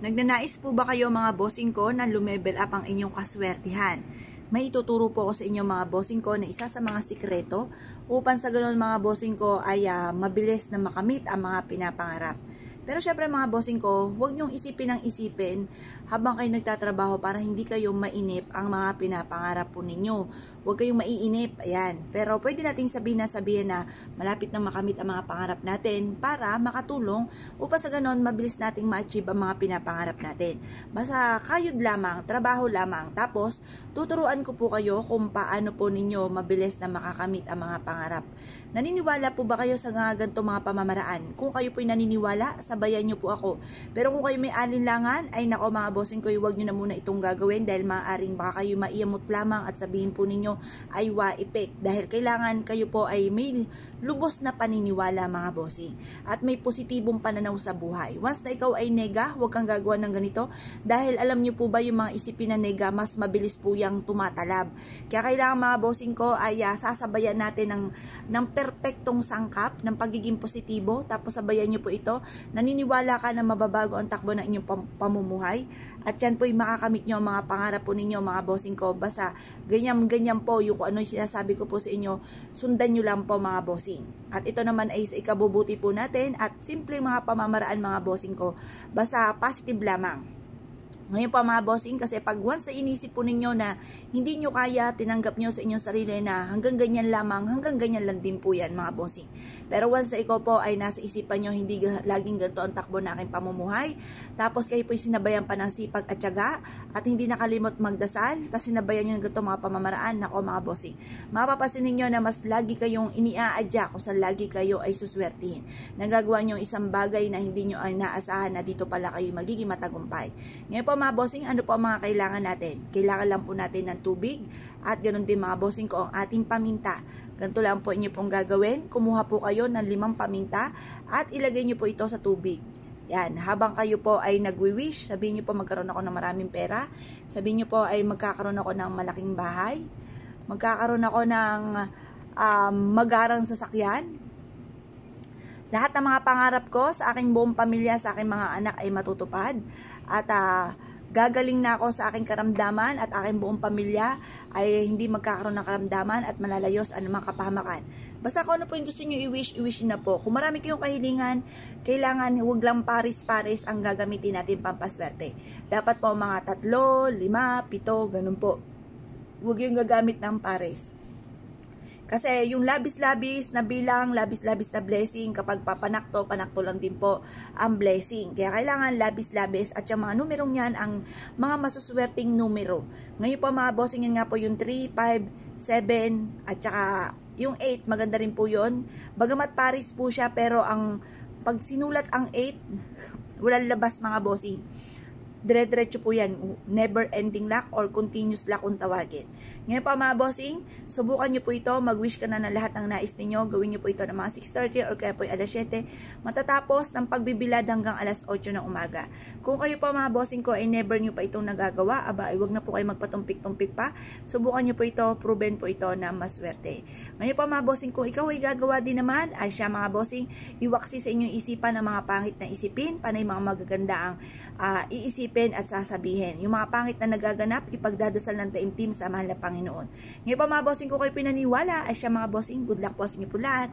Nagnanais po ba kayo mga bossing ko na lumevel up ang inyong kaswertihan? May ituturo po ako sa inyo mga bossing ko na isa sa mga sikreto upang sa ganun mga bossing ko ay mabilis na makamit ang mga pinapangarap. Pero syempre mga bossing ko, huwag niyong isipin ng isipin habang kayo nagtatrabaho para hindi kayo mainip ang mga pinapangarap po ninyo. Huwag kayong maiinip, ayan. Pero pwede nating sabihin na malapit na makamit ang mga pangarap natin para makatulong upang sa ganon mabilis nating ma-achieve ang mga pinapangarap natin. Basta kayod lamang, trabaho lamang. Tapos tuturuan ko po kayo kung paano po ninyo mabilis na makakamit ang mga pangarap. Naniniwala po ba kayo sa ganito mga pamamaraan? Kung kayo po'y naniniwala, sabayan nyo po ako. Pero kung kayo may alinlangan, ay nako mga bossing ko, huwag nyo na muna itong gagawin dahil maaaring baka kayo maiyamot lamang at sabihin po ninyo ay wa-effect. Dahil kailangan kayo po ay may lubos na paniniwala mga bossing. At may positibong pananaw sa buhay. Once na ikaw ay nega, huwag kang gagawa ng ganito. Dahil alam nyo po ba yung mga isipin na nega, mas mabilis po yung tumatalab. Kaya kailangan mga bossing ko ay sasabayan natin ng perpektong sangkap ng pagiging positibo. Tapos sabayan nyo po ito. Naniniwala ka na mababago ang takbo ng inyong pamumuhay. At yan po yung makakamit nyo ang mga pangarap po ninyo mga bossing ko. Basta ganyan po yung kung ano yung sinasabi ko po sa inyo, sundan nyo lang po mga bossing. At ito naman ay sa ikabubuti po natin at simple mga pamamaraan mga bossing ko. Basta positive lamang. Ngayon pa mga bossing, kasi pag once na inisip po ninyo na hindi nyo kaya, tinanggap nyo sa inyong sarili na hanggang ganyan lamang, hanggang ganyan lang din po yan mga bossing. Pero once na ikaw po ay nasa isipan nyo, hindi laging ganito ang takbo na aking pamumuhay, tapos kayo po sinabayan pa ng sipag at tiyaga, at hindi nakalimot magdasal, tapos sinabayan nyo ng ganito mga pamamaraan, nako mga bossing. Mapapasin ninyo na mas lagi kayong iniaadya kung saan lagi kayo ay suswertihin. Nagagawa nyo isang bagay na hindi nyo ay naasahan na dito pala kayo magiging matagumpay. Ngayon po mga bossing, ano po ang mga kailangan natin? Kailangan lang po natin ng tubig at ganoon din mga bossing ko ang ating paminta. Ganito lang po inyo pong gagawin. Kumuha po kayo ng 5 paminta at ilagay nyo po ito sa tubig. Yan, habang kayo po ay nagwi-wish, sabihin nyo po magkaroon ako ng maraming pera, sabihin nyo po ay magkakaroon ako ng malaking bahay, magkakaroon ako ng magarang sasakyan. Lahat ng mga pangarap ko sa aking buong pamilya, sa aking mga anak ay matutupad. At gagaling na ako sa aking karamdaman at aking buong pamilya ay hindi magkakaroon ng karamdaman at malalayos ang mga kapahamakan. Basta kung ano po yung gusto nyo i-wish na po. Kung marami kayong kahilingan, kailangan huwag lang paris-paris ang gagamitin natin pampaswerte. Dapat po mga 3, 5, 7, ganun po. Huwag yung gagamit ng pares. Kasi yung labis-labis na bilang, labis-labis na blessing, kapag papanakto, panakto lang din po ang blessing. Kaya kailangan labis-labis at yung mga numerong yan, ang mga masuswerteng numero. Ngayon po mga bossing, yan nga po yung 3, 5, 7, at saka yung 8, maganda rin po yun. Bagamat paris po siya, pero pag sinulat ang 8, walang labas mga bossing. Dire-diretso po yan, never ending luck or continuous luck kung tawagin. Ngayon pa mga bossing, subukan nyo po ito, mag-wish ka na ng lahat ng nais ninyo, gawin nyo po ito ng mga 6:30 or kaya po alas 7, matatapos ng pagbibilad hanggang alas 8 ng umaga. Kung kayo pa mga bossing ko ay never nyo pa itong nagagawa, aba ay wag na po kayo magpatumpik-tumpik pa, subukan nyo po ito, proven po ito na maswerte. Ngayon pa mga bossing, kung ikaw ay gagawa din naman, ay siya mga bossing, iwaksi sa inyong isipan ng mga pangit na isipin, panay mga magaganda ang iisipin at sasabihin. Yung mga pangit na nagaganap, ipagdadasal ng taimtim sa mahal na Panginoon. Ngayon pa mga bossing ko kayo pinaniwala, ay siya mga bossing, good luck po sa inyo po lahat.